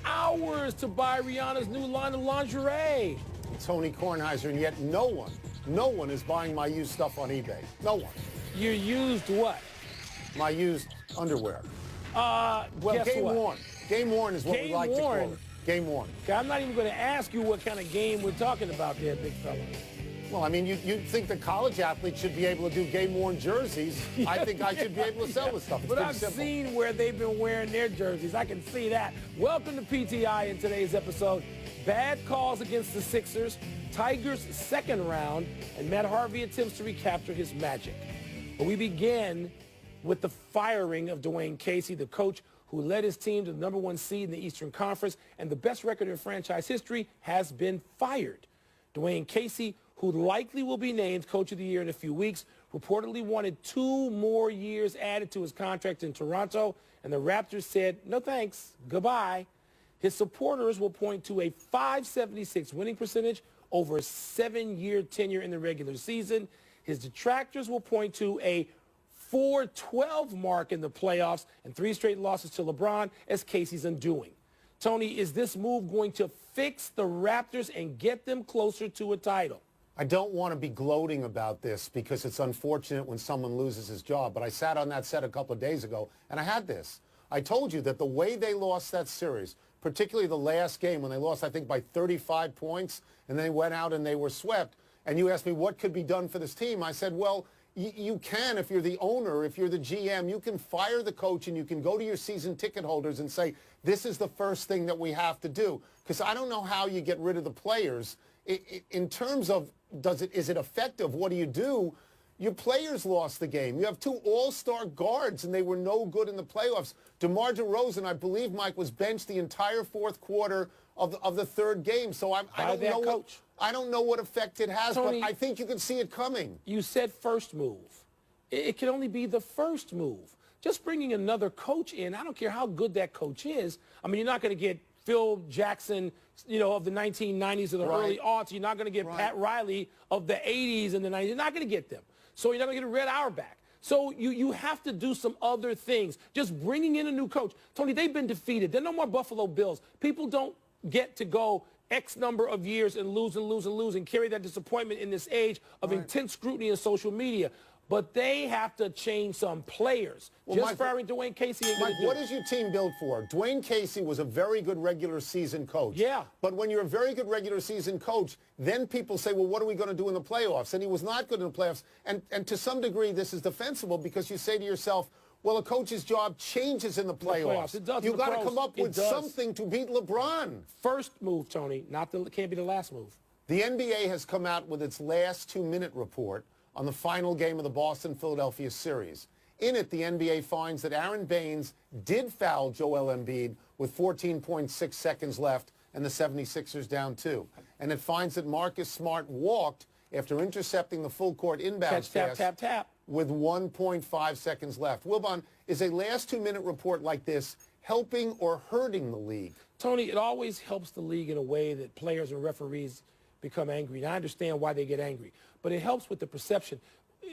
hours to buy Rihanna's new line of lingerie. Tony Kornheiser, and yet no one is buying my used stuff on eBay. No one. You used what? My used underwear. Well, guess game what? worn. Game worn is what we like to call it. Game worn. Okay, I'm not even going to ask you what kind of game we're talking about there, big fella. Well, I mean, you'd think the college athletes should be able to do game-worn jerseys. Yeah, I think I should be able to sell this stuff. It's but pretty I've simple. seen where they've been wearing their jerseys. I can see that. Welcome to PTI in today's episode. Bad calls against the Sixers, Tigers' second round, and Matt Harvey attempts to recapture his magic. But we begin with the firing of Dwayne Casey, the coach who led his team to the #1 seed in the Eastern Conference and the best record in franchise history, has been fired. Dwayne Casey, who likely will be named Coach of the Year in a few weeks, reportedly wanted 2 more years added to his contract in Toronto, and the Raptors said, no thanks, goodbye. His supporters will point to a .576 winning percentage over a 7-year tenure in the regular season. His detractors will point to a .412 mark in the playoffs and 3 straight losses to LeBron as Casey's undoing. Tony, is this move going to fix the Raptors and get them closer to a title? I don't want to be gloating about this because it's unfortunate when someone loses his job, but I sat on that set a couple of days ago, and I had this. I told you that the way they lost that series, particularly the last game when they lost, I think, by 35 points, and they went out and they were swept, and you asked me what could be done for this team. I said, well, you can, if you're the owner, if you're the GM, you can fire the coach and you can go to your season ticket holders and say, this is the first thing that we have to do. Because I don't know how you get rid of the players. In terms of, is it effective? What do you do? Your players lost the game. You have 2 all-star guards, and they were no good in the playoffs. DeMar DeRozan, I believe, Mike, was benched the entire 4th quarter of the 3rd game. So I don't know what effect it has, Tony, but I think you can see it coming. You said first move. It can only be the first move. Just bringing another coach in, I don't care how good that coach is. I mean, you're not going to get Phil Jackson, of the 1990s or the early aughts. You're not going to get Pat Riley of the 80s and the 90s. You're not going to get them. So you're not going to get a Red Auerbach. So you have to do some other things. Just bringing in a new coach. Tony, they've been defeated. They're no more Buffalo Bills. People don't get to go X number of years and lose and lose and lose and carry that disappointment in this age of intense scrutiny in social media. But they have to change some players. Well, just firing Dwayne Casey ain't going to do it. What is your team built for? Dwayne Casey was a very good regular season coach. Yeah. But when you're a very good regular season coach, then people say, well, what are we going to do in the playoffs? And he was not good in the playoffs. And to some degree, this is defensible because you say to yourself, well, a coach's job changes in the playoffs. It does. You've got to come up with something to beat LeBron. First move, Tony. Can't be the last move. The NBA has come out with its last 2-minute report on the final game of the Boston-Philadelphia series. In it, the NBA finds that Aaron Baines did foul Joel Embiid with 14.6 seconds left and the 76ers down 2. And it finds that Marcus Smart walked after intercepting the full-court inbound pass with 1.5 seconds left. Wilbon, is a last 2-minute report like this helping or hurting the league? Tony, it always helps the league in a way that players and referees become angry. And I understand why they get angry, but it helps with the perception.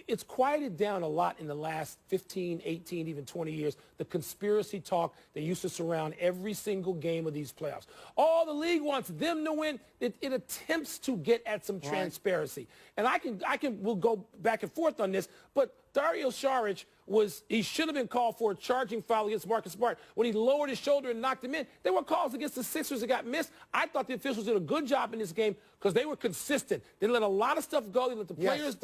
It's quieted down a lot in the last 15, 18, even 20 years, the conspiracy talk that used to surround every single game of these playoffs. Oh, the league wants them to win. It attempts to get at some transparency. And we'll go back and forth on this, but Dario Saric he should have been called for a charging foul against Marcus Smart. When he lowered his shoulder and knocked him in, there were calls against the Sixers that got missed. I thought the officials did a good job in this game because they were consistent. They let a lot of stuff go. They let the players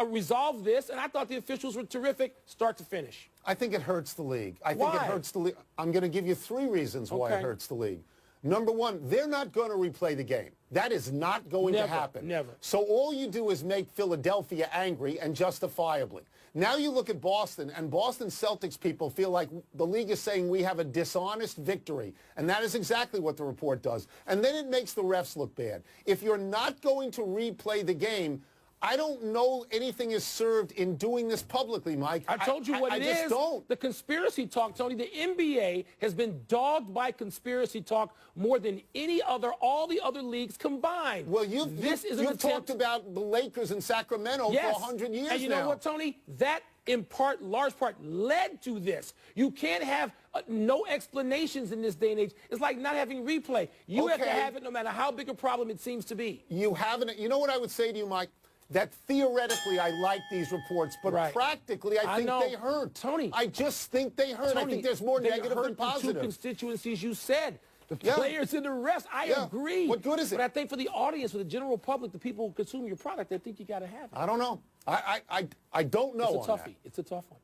resolve this, and I thought the officials were terrific start to finish. I think it hurts the league. I Why? think it hurts the league. I'm going to give you 3 reasons why it hurts the league. Number 1, they're not going to replay the game. That is not going to happen. Never. So all you do is make Philadelphia angry, and justifiably. Now you look at Boston, and Boston Celtics people feel like the league is saying we have a dishonest victory, and that is exactly what the report does. And then it makes the refs look bad. If you're not going to replay the game, I don't know anything is served in doing this publicly, Mike. I told you what it is. I just don't. The conspiracy talk, Tony. The NBA has been dogged by conspiracy talk more than any other, all the other leagues combined. Well, you've talked about the Lakers in Sacramento for 100 years now. And you know what, Tony? That, in part, large part, led to this. You can't have no explanations in this day and age. It's like not having replay. You have to have it no matter how big a problem it seems to be. You haven't. You know what I would say to you, Mike? That theoretically I like these reports, but practically I think they hurt. Tony. I just think they hurt. Tony, I think there's more negative than the positive. two constituencies you said. The players and the rest. I agree. What good is it? But I think for the audience, for the general public, the people who consume your product, I think you got to have it. I don't know. I don't know. It's a toughie. It's a tough one.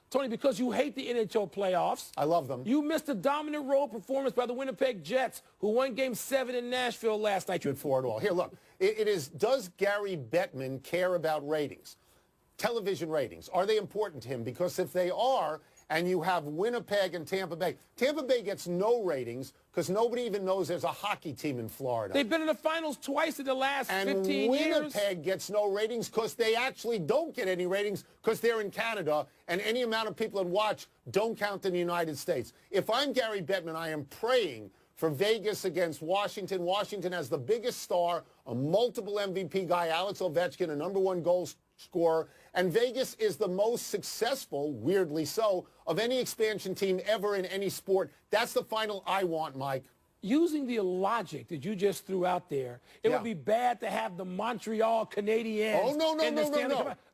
Tony, because you hate the NHL playoffs. I love them. You missed a dominant role performance by the Winnipeg Jets, who won Game 7 in Nashville last night. Good for it all. Here, look. It is, does Gary Bettman care about ratings? Television ratings. Are they important to him? Because if they are, and you have Winnipeg and Tampa Bay gets no ratings because nobody even knows there's a hockey team in Florida. They've been in the finals twice in the last 15 years. And Winnipeg gets no ratings because they actually don't get any ratings because they're in Canada, and any amount of people that watch don't count in the United States. If I'm Gary Bettman, I am praying for Vegas against Washington. Washington has the biggest star, a multiple MVP guy, Alex Ovechkin, a #1 goal scorer. And Vegas is the most successful, weirdly so, of any expansion team ever in any sport. That's the final I want, Mike. Using the logic that you just threw out there, it would be bad to have the Montreal Canadiens. Oh, no.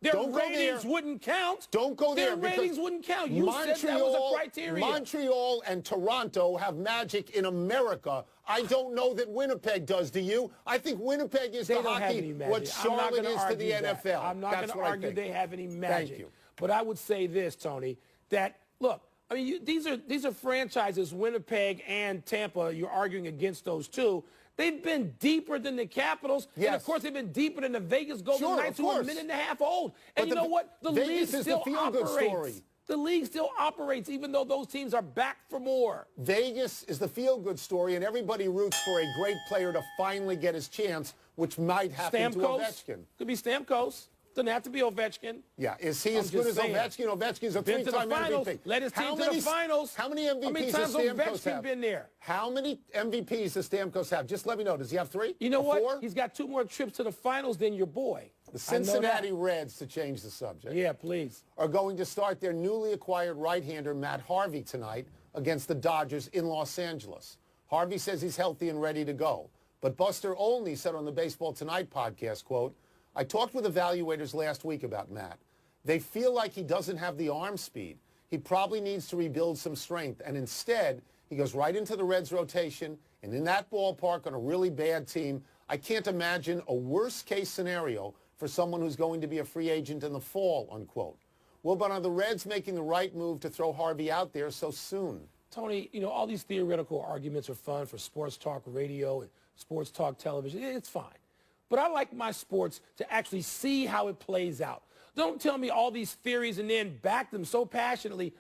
Their Don't ratings wouldn't count. Don't go there. Their ratings wouldn't count. You said that was a criteria. Montreal and Toronto have magic in America. I don't know that Winnipeg does. Do you? I think Winnipeg is to hockey what Charlotte is to the NFL. I'm not going to argue they have any magic. Thank you. But I would say this, Tony, that, look, I mean, these are franchises, Winnipeg and Tampa. You're arguing against those two. They've been deeper than the Capitals. Yes. And, of course, they've been deeper than the Vegas Golden Knights, who are a minute and a half old. And you know what? The league still operates. The league still operates, even though those teams are back for more. Vegas is the feel-good story, and everybody roots for a great player to finally get his chance, which might happen to Ovechkin. Could be Stamkos. Doesn't have to be Ovechkin. Yeah, is he as good as Ovechkin? Ovechkin's a three-time MVP. Led his team to the finals. How many MVPs does Stamkos have? Been there? How many MVPs does Stamkos have? Just let me know. Does he have 3? You know what? 4? He's got 2 more trips to the finals than your boy. The Cincinnati Reds, to change the subject, please, are going to start their newly acquired right-hander Matt Harvey tonight against the Dodgers in Los Angeles. Harvey says he's healthy and ready to go. But Buster Olney said on the Baseball Tonight podcast, quote, I talked with evaluators last week about Matt. They feel like he doesn't have the arm speed. He probably needs to rebuild some strength. And instead, he goes right into the Reds rotation. And in that ballpark on a really bad team, I can't imagine a worst-case scenario for someone who's going to be a free agent in the fall, unquote. Well, but are the Reds making the right move to throw Harvey out there so soon? Tony, you know, all these theoretical arguments are fun for sports talk radio and sports talk television. It's fine. But I like my sports to actually see how it plays out. Don't tell me all these theories and then back them so passionately.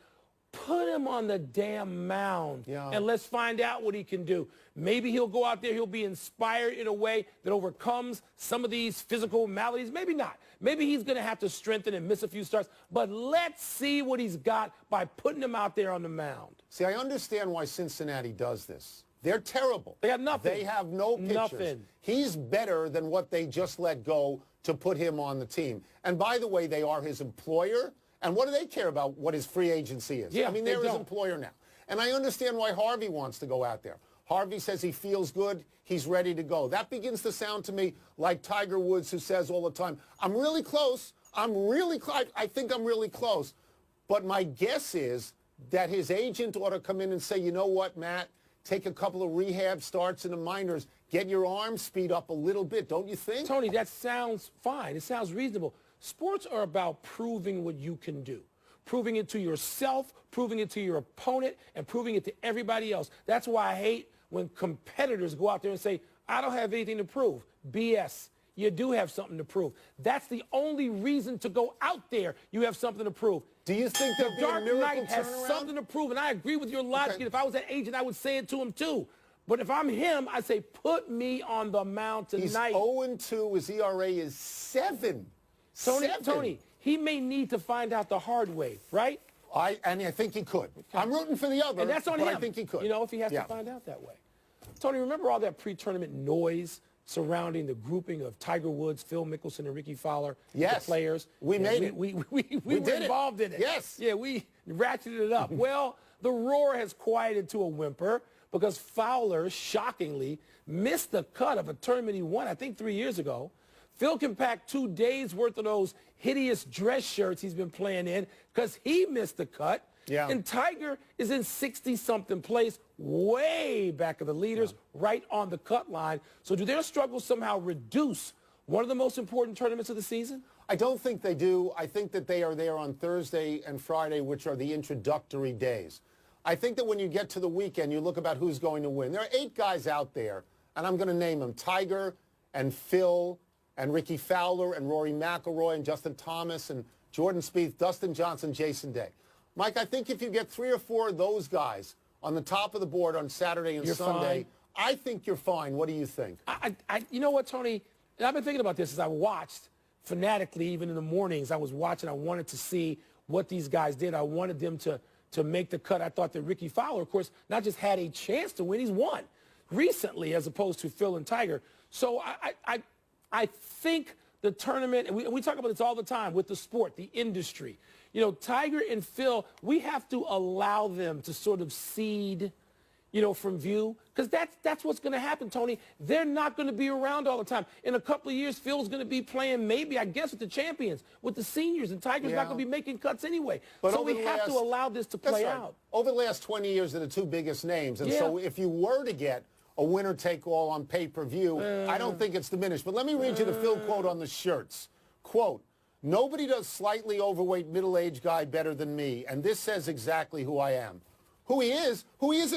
Put him on the damn mound and let's find out what he can do. Maybe he'll go out there, he'll be inspired in a way that overcomes some of these physical maladies. Maybe not. Maybe he's going to have to strengthen and miss a few starts. But let's see what he's got by putting him out there on the mound. See, I understand why Cincinnati does this. They're terrible. They got nothing. They have no pitchers. Nothing. He's better than what they just let go to put him on the team. And by the way, they are his employer. And what do they care about what his free agency is? Yeah, I mean, they're his employer now. And I understand why Harvey wants to go out there. Harvey says he feels good. He's ready to go. That begins to sound to me like Tiger Woods, who says all the time, I'm really close. I'm really close. I think I'm really close. But my guess is that his agent ought to come in and say, you know what, Matt? Take a couple of rehab starts in the minors. Get your arm speed up a little bit, don't you think? Tony, that sounds fine. It sounds reasonable. Sports are about proving what you can do. Proving it to yourself, proving it to your opponent, and proving it to everybody else. That's why I hate when competitors go out there and say, I don't have anything to prove. BS. You do have something to prove. That's the only reason to go out there. You have something to prove. Do you think there'll be a miracle turnaround? Dark Knight has something to prove, and I agree with your logic. Okay. If I was that agent, I would say it to him too. But if I'm him, I say put me on the mound tonight. He's 0-2. His ERA is 7. Tony, he may need to find out the hard way, right? I think he could. Okay. I'm rooting for the other, and that's on him. I think he could. You know, if he has to find out that way. Tony, remember all that pre-tournament noise surrounding the grouping of Tiger Woods, Phil Mickelson, and Ricky Fowler, the players? We made it. We were involved in it. Yes. Yeah, we ratcheted it up. Well, the roar has quieted to a whimper because Fowler, shockingly, missed the cut of a tournament he won, I think, 3 years ago. Phil can pack 2 days' worth of those hideous dress shirts he's been playing in because he missed the cut. Yeah. And Tiger is in 60-something place, way back of the leaders, right on the cut line. So do their struggles somehow reduce one of the most important tournaments of the season? I don't think they do. I think that they are there on Thursday and Friday, which are the introductory days. I think that when you get to the weekend, you look about who's going to win. There are 8 guys out there, and I'm going to name them: Tiger and Phil and Ricky Fowler and Rory McIlroy and Justin Thomas and Jordan Spieth, Dustin Johnson, Jason Day. Mike, I think if you get 3 or 4 of those guys on the top of the board on Saturday and Sunday, I think you're fine. What do you think? You know what, Tony? And I've been thinking about this as I watched fanatically, even in the mornings. I was watching. I wanted to see what these guys did. I wanted them to make the cut. I thought that Ricky Fowler, of course, not just had a chance to win, he's won recently as opposed to Phil and Tiger. So I think the tournament, and we talk about this all the time with the sport, the industry. You know, Tiger and Phil, we have to allow them to sort of seed, you know, from view, because that's what's going to happen, Tony. They're not going to be around all the time. In a couple of years, Phil's going to be playing maybe, I guess, with the champions, with the seniors, and Tiger's not going to be making cuts anyway. But so we have to allow this to play out. Over the last 20 years, they're the 2 biggest names, and so if you were to get a winner-take-all on pay-per-view, I don't think it's diminished. But let me read you the Phil quote on the shirts. Quote, "Nobody does slightly overweight middle-aged guy better than me, and this says exactly who I am." Who he is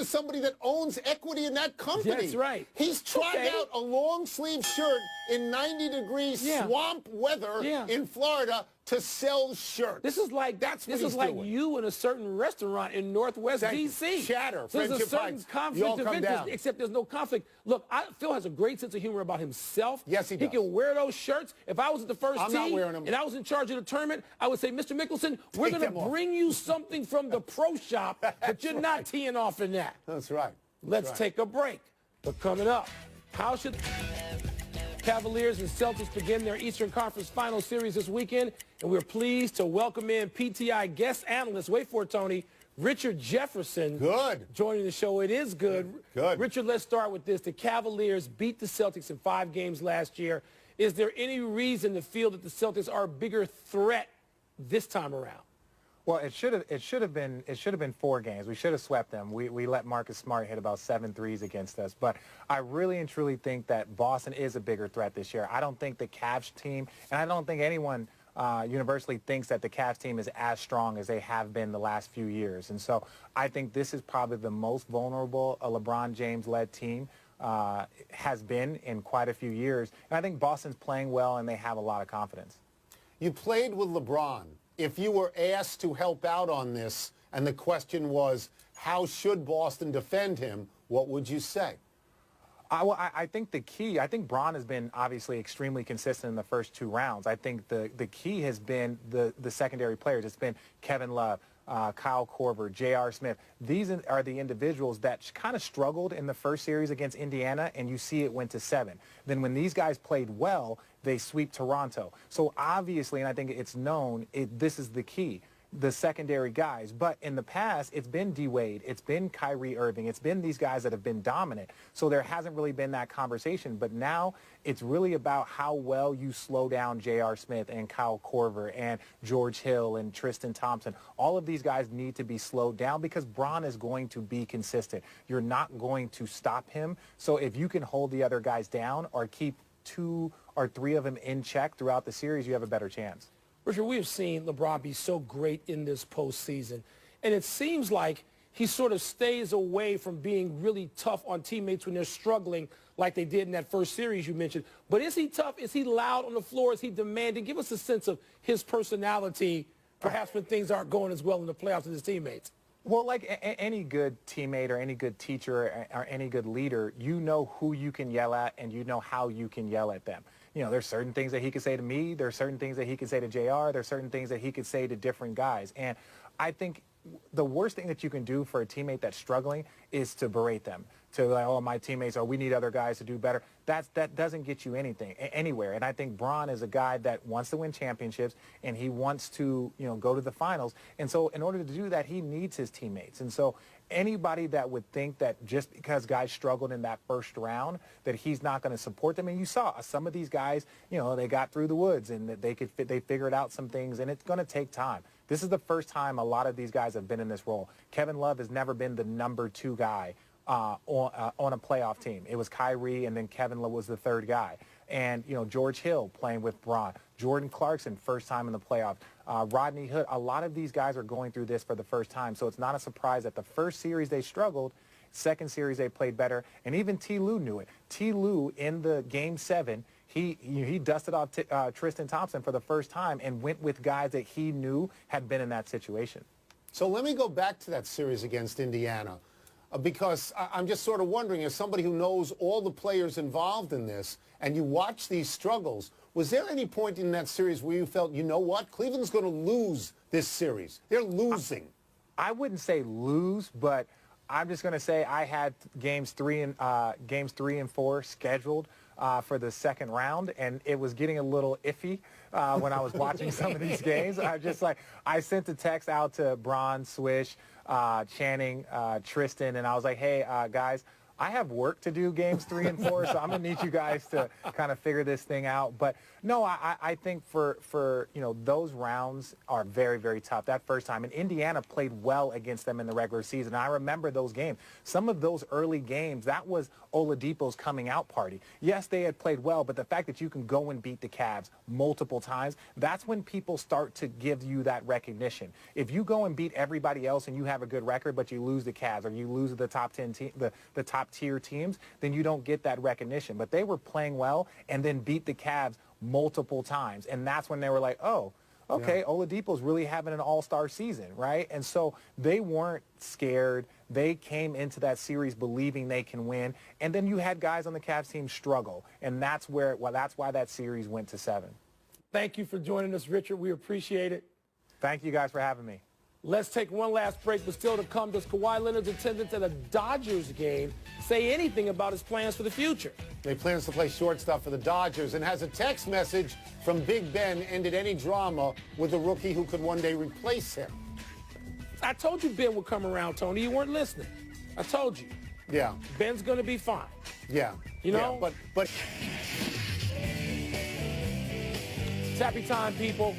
somebody that owns equity in that company. That's right. He's tried out a long-sleeve shirt in 90-degree swamp weather in Florida to sell shirts. This is like you in a certain restaurant in Northwest D.C. Chatter. So there's a certain conflict of interest, except there's no conflict. Look, Phil has a great sense of humor about himself. Yes, he does. He can wear those shirts. If I was at the first I'm not wearing them. And I was in charge of the tournament, I would say, Mr. Mickelson, we're going to bring you something from the pro shop, but you're not teeing off in that. That's right. Let's take a break. But coming up, how should Cavaliers and Celtics begin their Eastern Conference Final Series this weekend? And we're pleased to welcome in PTI guest analyst, wait for it, Tony, Richard Jefferson. Good. Joining the show. It is good. Good. Richard, let's start with this. The Cavaliers beat the Celtics in 5 games last year. Is there any reason to feel that the Celtics are a bigger threat this time around? Well, it should have been 4 games. We should have swept them. We let Marcus Smart hit about 7 threes against us. But I really and truly think that Boston is a bigger threat this year. I don't think the Cavs team, and I don't think anyone universally thinks that the Cavs team is as strong as they have been the last few years. And so I think this is probably the most vulnerable a LeBron James-led team has been in quite a few years. And I think Boston's playing well, and they have a lot of confidence. You played with LeBron. If you were asked to help out on this, and the question was, how should Boston defend him, what would you say? I think the key, I think Bron has been obviously extremely consistent in the first 2 rounds. I think the key has been the secondary players. It's been Kevin Love, Kyle Korver, J.R. Smith. These are the individuals that kind of struggled in the first series against Indiana, and you see it went to 7. Then when these guys played well, they sweep Toronto. So obviously, and I think it's known, this is the key, the secondary guys. But in the past, it's been D-Wade, it's been Kyrie Irving, it's been these guys that have been dominant. So there hasn't really been that conversation. But now it's really about how well you slow down J.R. Smith and Kyle Korver and George Hill and Tristan Thompson. All of these guys need to be slowed down because Bron is going to be consistent. You're not going to stop him. So if you can hold the other guys down or keep 2 or 3 of them in check throughout the series, you have a better chance. Richard, we have seen LeBron be so great in this postseason, and it seems like he sort of stays away from being really tough on teammates when they're struggling like they did in that first series you mentioned. But is he tough? Is he loud on the floor? Is he demanding? Give us a sense of his personality, perhaps when things aren't going as well in the playoffs with his teammates. Well, like any good teammate or any good teacher or any good leader, you know who you can yell at and you know how you can yell at them. You know, there's certain things that he could say to me. There's certain things that he could say to JR. There's certain things that he could say to different guys. And I think the worst thing that you can do for a teammate that's struggling is to berate them. To like, oh, my teammates, we need other guys to do better. That doesn't get you anywhere. And I think Bron is a guy that wants to win championships and he wants to, go to the finals. And so in order to do that, he needs his teammates. And so anybody that would think that just because guys struggled in that first round, that he's not going to support them. And you saw some of these guys, they got through the woods and that they figured out some things, and it's going to take time. This is the first time a lot of these guys have been in this role. Kevin Love has never been the number 2 guy on a playoff team. It was Kyrie, and then Kevin Love was the 3rd guy. And, George Hill playing with Bron. Jordan Clarkson, first time in the playoffs. Rodney Hood. A lot of these guys are going through this for the first time. So it's not a surprise that the first series they struggled, second series they played better. And even T. Lue knew it. T. Lue in the Game 7, he dusted off Tristan Thompson for the first time and went with guys that he knew had been in that situation. So let me go back to that series against Indiana. Because I'm just sort of wondering, as somebody who knows all the players involved in this, and you watch these struggles, was there any point in that series where you felt, you know what, Cleveland's going to lose this series? They're losing. I wouldn't say lose, but I'm just going to say I had games 3 and 4 scheduled for the second round, and it was getting a little iffy when I was watching some of these games. I sent a text out to Bron, Swish, Channing, Tristan, and I was like, hey, guys, I have work to do games 3 and 4, so I'm going to need you guys to kind of figure this thing out. But no, I think for those rounds are very, very tough. That first time, and Indiana played well against them in the regular season. I remember those games. Some of those early games, that was Oladipo's coming out party. Yes, they had played well, but the fact that you can go and beat the Cavs multiple times, that's when people start to give you that recognition. If you go and beat everybody else and you have a good record, but you lose the Cavs or you lose the top 10 the top tier teams, then you don't get that recognition. But they were playing well and then beat the Cavs multiple times, and that's when they were like, oh, okay, yeah, Oladipo's really having an all-star season, right? And so they weren't scared. They came into that series believing they can win, and then you had guys on the Cavs team struggle, and that's why that series went to 7. Thank you for joining us, Richard. We appreciate it. Thank you guys for having me. Let's take one last break, but still to come, does Kawhi Leonard's attendance at a Dodgers game say anything about his plans for the future? He plans to play shortstop for the Dodgers and has a text message from Big Ben ended any drama with a rookie who could one day replace him. I told you Ben would come around, Tony. You weren't listening. I told you. Yeah. Ben's going to be fine. Yeah. You know? Yeah, but... It's happy time, people.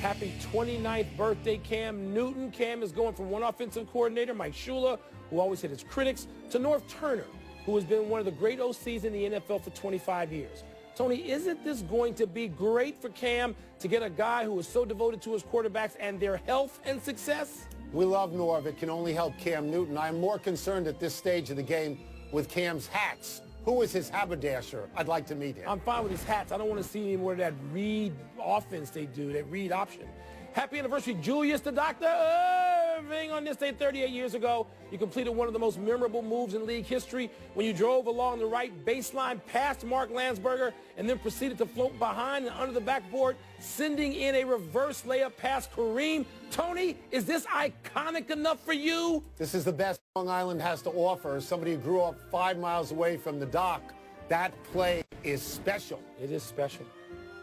Happy 29th birthday, Cam Newton. Cam is going from one offensive coordinator, Mike Shula, who always hit his critics, to North Turner, who has been one of the great OCs in the NFL for 25 years. Tony, isn't this going to be great for Cam to get a guy who is so devoted to his quarterbacks and their health and success? We love Norv. It can only help Cam Newton. I'm more concerned at this stage of the game with Cam's hats. Who is his haberdasher? I'd like to meet him. I'm fine with his hats. I don't want to see him wear that read offense they do, that read option. Happy anniversary, Julius the Dr. Irving. On this day 38 years ago, you completed one of the most memorable moves in league history when you drove along the right baseline past Mark Landsberger and then proceeded to float behind and under the backboard, sending in a reverse layup past Kareem. Tony, is this iconic enough for you? This is the best Long Island has to offer. As somebody who grew up 5 miles away from the dock, that play is special. It is special.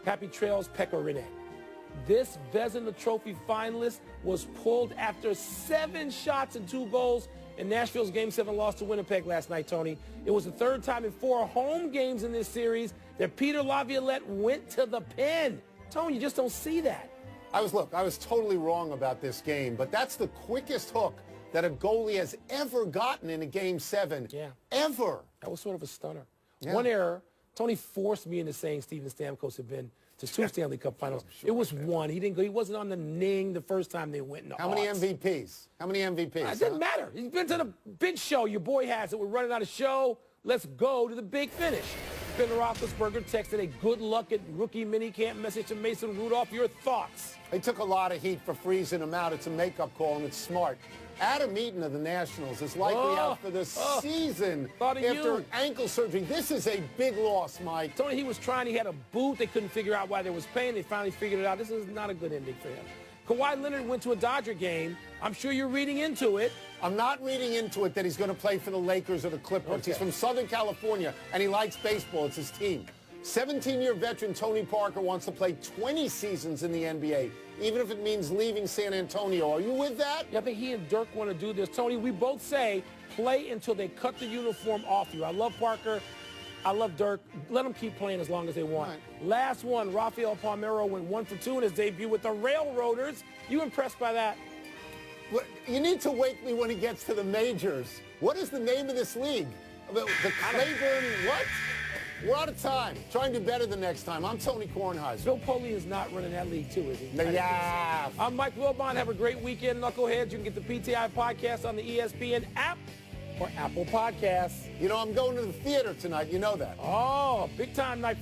Happy trails, Pecorine. This Vezina Trophy finalist was pulled after 7 shots and 2 goals in Nashville's Game 7 loss to Winnipeg last night, Tony. It was the 3rd time in 4 home games in this series that Peter Laviolette went to the pen. Tony, you just don't see that. I was totally wrong about this game, but that's the quickest hook that a goalie has ever gotten in a Game 7. Yeah. Ever. That was sort of a stunner. Yeah. One error. Tony forced me into saying Steven Stamkos had been to 2 Stanley Cup finals. Sure, it was 1. He didn't go. He wasn't on the Ning the first time they went in the How many MVPs? How many MVPs? It doesn't matter. He's been to the big show. Your boy has it. We're running out of show. Let's go to the big finish. Ben Roethlisberger texted a good luck at rookie minicamp message to Mason Rudolph. Your thoughts? They took a lot of heat for freezing him out. It's a makeup call, and it's smart. Adam Eaton of the Nationals is likely out for the season after ankle surgery. This is a big loss, Mike. Tony, he was trying. He had a boot. They couldn't figure out why there was pain. They finally figured it out. This is not a good ending for him. Kawhi Leonard went to a Dodger game. I'm sure you're reading into it. I'm not reading into it that he's going to play for the Lakers or the Clippers. Okay. He's from Southern California, and he likes baseball. It's his team. 17-year veteran Tony Parker wants to play 20 seasons in the NBA, even if it means leaving San Antonio. Are you with that? Yeah, I think he and Dirk want to do this. Tony, we both say play until they cut the uniform off you. I love Parker. I love Dirk. Let them keep playing as long as they want. Right. Last one, Rafael Palmeiro went 1 for 2 in his debut with the Railroaders. You impressed by that? Well, you need to wake me when he gets to the majors. What is the name of this league? The Claiborne what? We're out of time. Try and do better the next time. I'm Tony Kornheiser. Bill Poley is not running that league too, is he? Yeah. I'm Mike Wilbon. Have a great weekend, Knuckleheads. You can get the PTI podcast on the ESPN app or Apple Podcasts. You know, I'm going to the theater tonight. You know that. Oh, big time night.